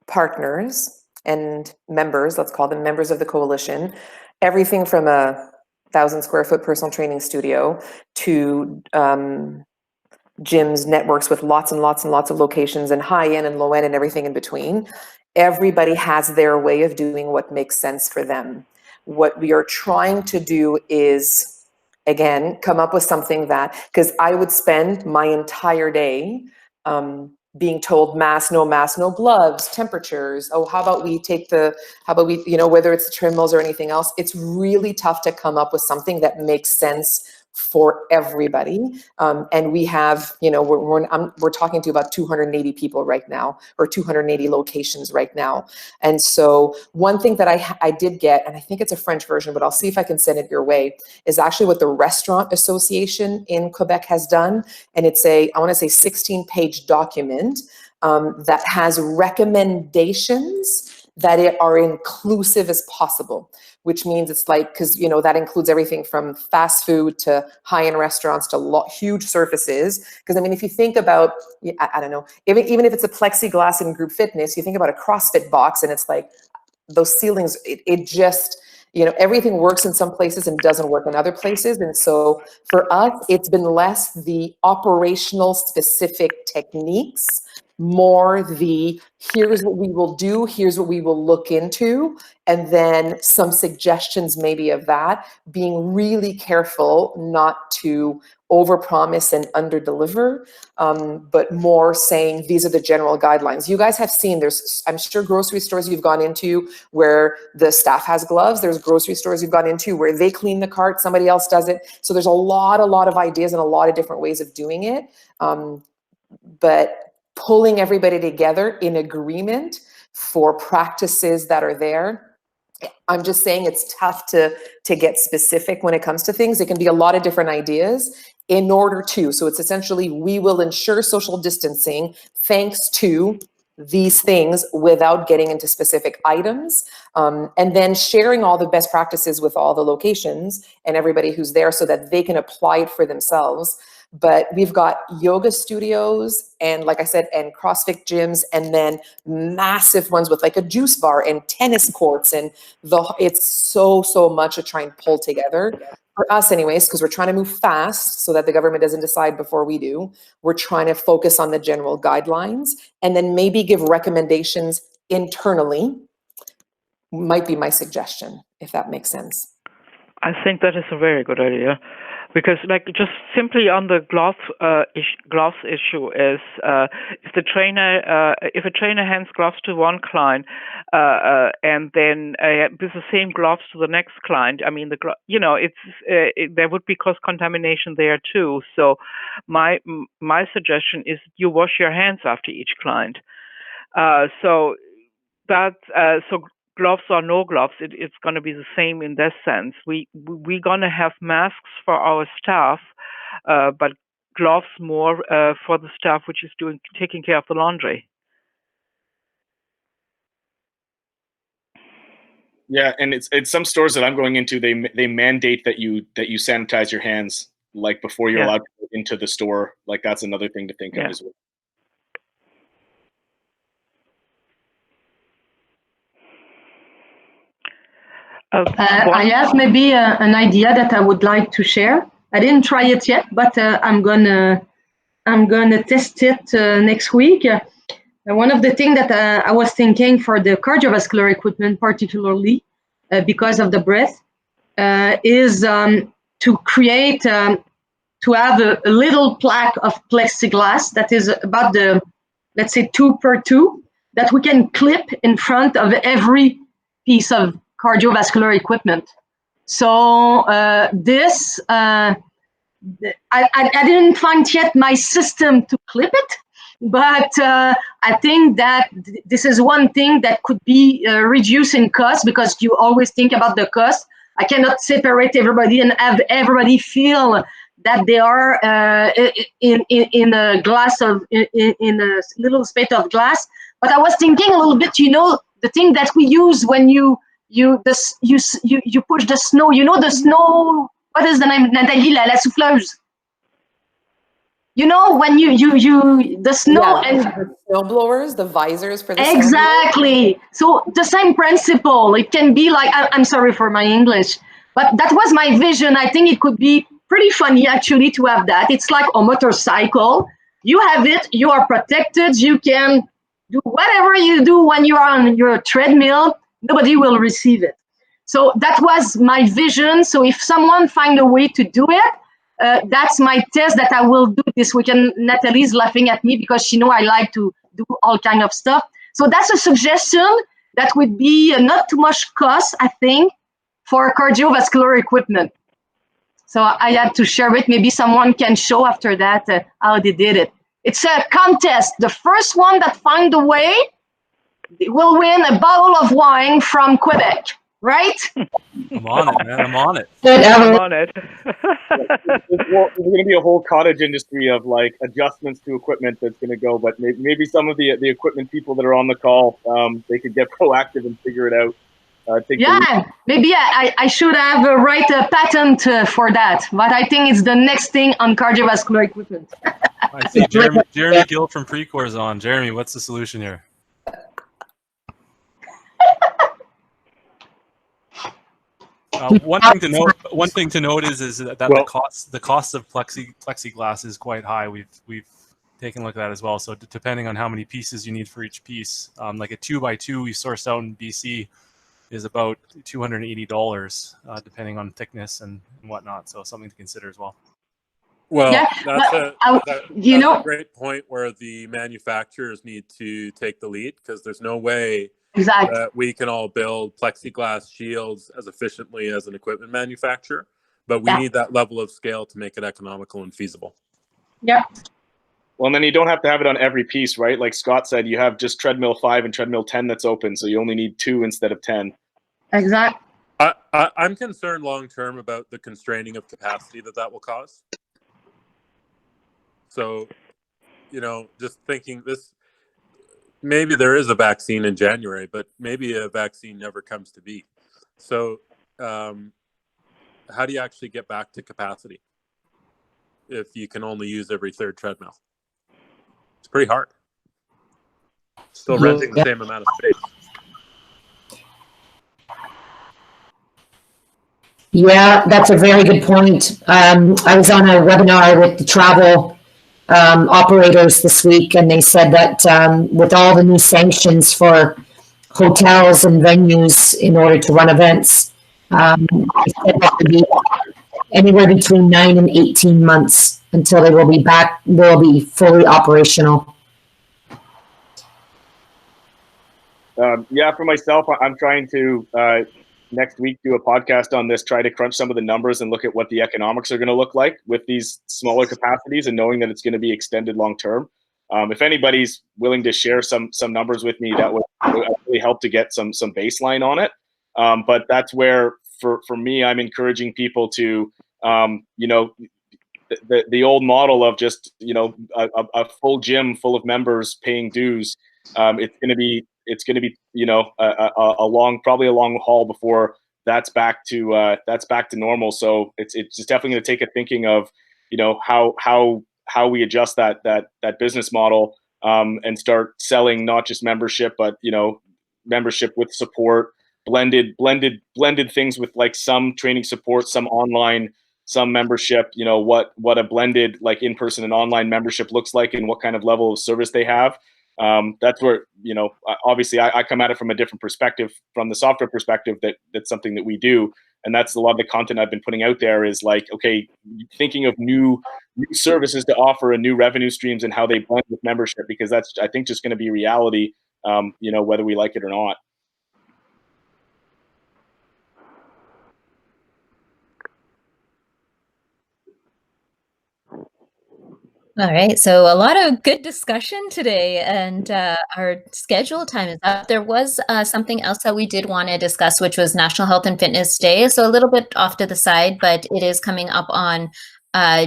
partners and members, let's call them members of the coalition, everything from a 1,000 square foot personal training studio to gyms, networks with lots and lots and lots of locations and high end and low end and everything in between. Everybody has their way of doing what makes sense for them. What we are trying to do is, again, come up with something that, because I would spend my entire day being told mask, no gloves, temperatures. Oh, how about we, whether it's the treadmills or anything else, it's really tough to come up with something that makes sense for everybody. And we have, we're talking to about 280 people right now, or 280 locations right now. And so one thing that I did get, and I think it's a French version, but I'll see if I can send it your way, is actually what the Restaurant Association in Quebec has done. And it's I want to say 16-page document that has recommendations that are inclusive as possible, which means it's like, because that includes everything from fast food to high-end restaurants to huge surfaces. Because I mean, if you think about, I don't know, even if it's a plexiglass in group fitness, you think about a CrossFit box, and it's like those ceilings. It just, everything works in some places and doesn't work in other places. And so for us, it's been less the operational specific techniques, more the here's what we will do, here's what we will look into, and then some suggestions maybe of that, being really careful not to overpromise and underdeliver, but more saying these are the general guidelines. You guys have seen, I'm sure grocery stores you've gone into where the staff has gloves. There's grocery stores you've gone into where they clean the cart, somebody else does it. So there's a lot of ideas and a lot of different ways of doing it. But pulling everybody together in agreement for practices that are there. I'm just saying it's tough to get specific when it comes to things. It can be a lot of different ideas in order to. So it's essentially, we will ensure social distancing thanks to these things without getting into specific items. And then sharing all the best practices with all the locations and everybody who's there so that they can apply it for themselves. But we've got yoga studios and, like I said, and CrossFit gyms, and then massive ones with like a juice bar and tennis courts, and it's so much to try and pull together. For us anyways, because we're trying to move fast so that the government doesn't decide before we do. We're trying to focus on the general guidelines and then maybe give recommendations internally, might be my suggestion, if that makes sense. I think that is a very good idea, because like just simply on the gloves issue is if a trainer hands gloves to one client and then with the same gloves to the next client, I mean there would be cross contamination there too. So my suggestion is you wash your hands after each client. So gloves or no gloves, it's going to be the same in this sense. We're going to have masks for our staff, but gloves more for the staff which is taking care of the laundry. Yeah, and it's some stores that I'm going into. They mandate that you sanitize your hands like before you're allowed to go into the store. Like that's another thing to think of as well. I have maybe an idea that I would like to share. I didn't try it yet, but I'm gonna test it next week. One of the things that I was thinking for the cardiovascular equipment, particularly because of the breath, is to create to have a little plaque of plexiglass that is about let's say 2x2 that we can clip in front of every piece of cardiovascular equipment. So this, I didn't find yet my system to clip it, but I think that this is one thing that could be reduced in cost, because you always think about the cost. I cannot separate everybody and have everybody feel that they are in a glass of in a little space of glass. But I was thinking a little bit, the thing that we use when you push the snow. The snow. What is the name, Nathalie? La souffleuse. When the snow and the snow blowers, the visors for the exactly. So the same principle. It can be like, I'm sorry for my English, but that was my vision. I think it could be pretty funny actually to have that. It's like a motorcycle. You have it. You are protected. You can do whatever you do when you are on your treadmill. Nobody will receive it. So that was my vision. So if someone find a way to do it, that's my test that I will do this weekend. Natalie's laughing at me because she knows I like to do all kind of stuff. So that's a suggestion that would be not too much cost, I think, for cardiovascular equipment. So I had to share it. Maybe someone can show after that how they did it. It's a contest. The first one that find a way will win a bottle of wine from Quebec, right? I'm on it, man. I'm on it. I'm on it. There's going to be a whole cottage industry of like adjustments to equipment that's going to go, but maybe some of the equipment people that are on the call, they could get proactive and figure it out. Maybe I should have write a patent for that, but I think it's the next thing on cardiovascular equipment. I see Jeremy Gill from Precor is on. Jeremy, what's the solution here? One thing to note is that the cost of plexiglass is quite high. We've taken a look at that as well. So depending on how many pieces you need for each piece, like a 2x2 we sourced out in BC is about $280, depending on thickness and whatnot. So something to consider as well. Well, that's a great point where the manufacturers need to take the lead, because there's no way that we can all build plexiglass shields as efficiently as an equipment manufacturer, but we need that level of scale to make it economical and feasible. Yeah. Well, and then you don't have to have it on every piece, right? Like Scott said, you have just treadmill 5 and treadmill 10 that's open, so you only need 2 instead of 10. Exactly. I'm concerned long term about the constraining of capacity that will cause. So, just thinking this, maybe there is a vaccine in January, but maybe a vaccine never comes to be. So how do you actually get back to capacity? if you can only use every third treadmill? It's pretty hard. Still renting the same amount of space. Yeah, that's a very good point. I was on a webinar with the travel operators this week, and they said that with all the new sanctions for hotels and venues in order to run events, they said that would be anywhere between 9 and 18 months until they will be fully operational. Yeah, for myself, I'm trying to next week do a podcast on this, try to crunch some of the numbers and look at what the economics are going to look like with these smaller capacities, and knowing that it's going to be extended long term. If anybody's willing to share some numbers with me, that would really help to get some baseline on it. But that's where, for me, I'm encouraging people to, the old model of just, a full gym full of members paying dues. It's going to be probably a long haul before that's back to normal. So it's just definitely going to take a thinking of, how we adjust that business model, and start selling not just membership, but membership with support, blended things with like some training support, some online, some membership. What a blended like in-person and online membership looks like, and what kind of level of service they have. That's where, obviously I come at it from a different perspective, from the software perspective, that's something that we do. And that's a lot of the content I've been putting out there, is like, okay, thinking of new services to offer and new revenue streams and how they blend with membership, because that's, I think, just going to be reality, whether we like it or not. All right, so a lot of good discussion today, and our schedule time is up. There was something else that we did want to discuss, which was National Health and Fitness Day. So a little bit off to the side, but it is coming up on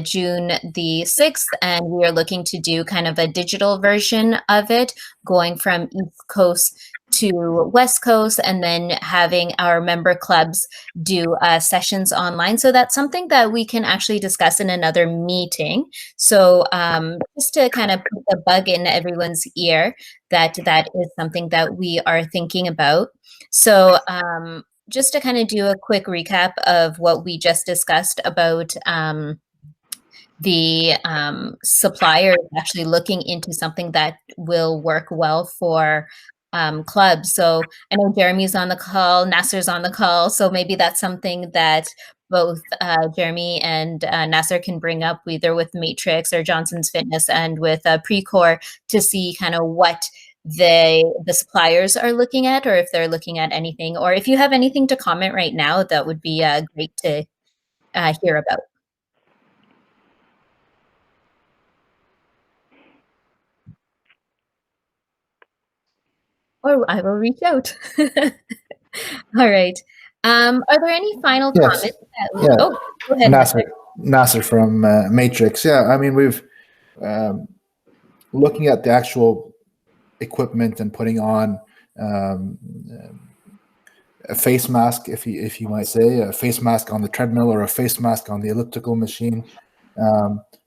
June the 6th, and we are looking to do kind of a digital version of it, going from East Coast to West Coast, and then having our member clubs do sessions online. So that's something that we can actually discuss in another meeting. So just to kind of put the bug in everyone's ear, that is something that we are thinking about. So just to kind of do a quick recap of what we just discussed about the supplier actually looking into something that will work well for clubs. So I know Jeremy's on the call, Nasser's on the call, so maybe that's something that both Jeremy and Nasser can bring up, either with Matrix or Johnson's Fitness and with Precor, to see kind of what the suppliers are looking at, or if they're looking at anything, or if you have anything to comment right now, that would be great to hear about. Or I will reach out. All right. Are there any final comments? Oh, go ahead. Nasser from Matrix. Yeah, I mean, we've looking at the actual equipment and putting on a face mask, if you might say, a face mask on the treadmill or a face mask on the elliptical machine.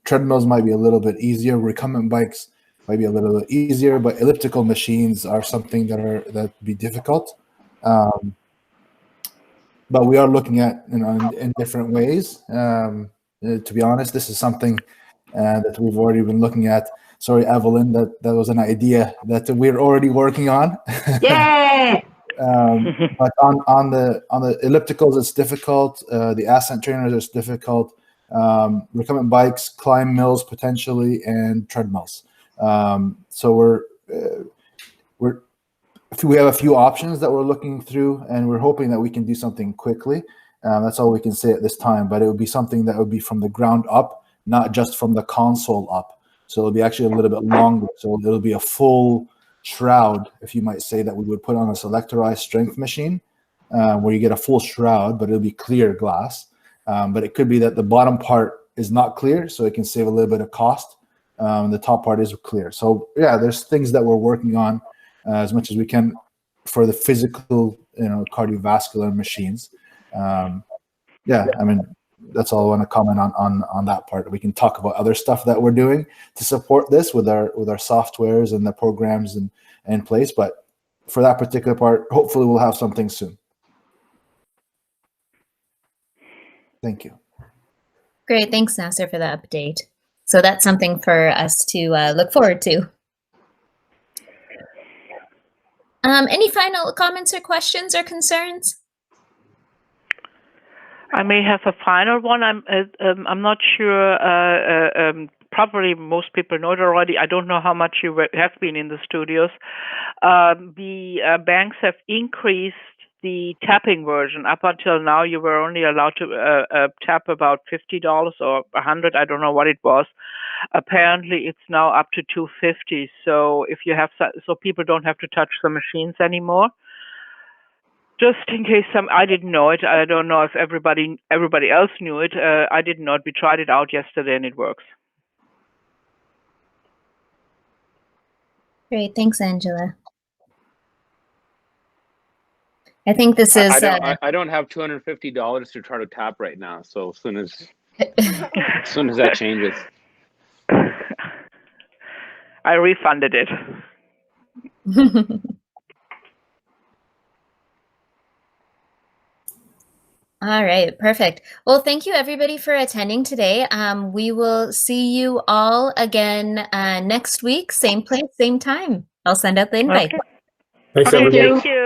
Treadmills might be a little bit easier. Recumbent bikes might be a little bit easier, but elliptical machines are something that be difficult. But we are looking at, in different ways. To be honest, this is something that we've already been looking at. Sorry, Evelyn, that was an idea that we're already working on. Yeah. But on the ellipticals, it's difficult. The ascent trainers, it's difficult. Recumbent bikes, climb mills potentially, and treadmills. So we have a few options that we're looking through, and we're hoping that we can do something quickly. That's all we can say at this time, but it would be something that would be from the ground up, not just from the console up. So it'll be actually a little bit longer. So it'll be a full shroud, if you might say, that we would put on a selectorized strength machine, where you get a full shroud, but it'll be clear glass. But it could be that the bottom part is not clear, so it can save a little bit of cost. The top part is clear. So yeah, there's things that we're working on as much as we can for the physical, cardiovascular machines. Yeah, I mean, that's all I want to comment on that part. We can talk about other stuff that we're doing to support this with our softwares and the programs in place. But for that particular part, hopefully we'll have something soon. Thank you. Great. Thanks, Nasser, for the update. So that's something for us to look forward to. Any final comments or questions or concerns? I may have a final one. I'm not sure. Probably most people know it already. I don't know how much you have been in the studios. The banks have increased the tapping version. Up until now, you were only allowed to tap about $50 or $100. I don't know what it was. Apparently, it's now up to $250. So if you have, so people don't have to touch the machines anymore. Just in case I didn't know it. I don't know if everybody else knew it. I didn't know it. We tried it out yesterday, and it works. Great, thanks, Angela. I think this is. I don't have $250 to try to tap right now. So as soon as that changes, I refunded it. All right, perfect. Well, thank you everybody for attending today. We will see you all again next week, same place, same time. I'll send out the invite. Okay. Thanks, Okay, everybody. thank you.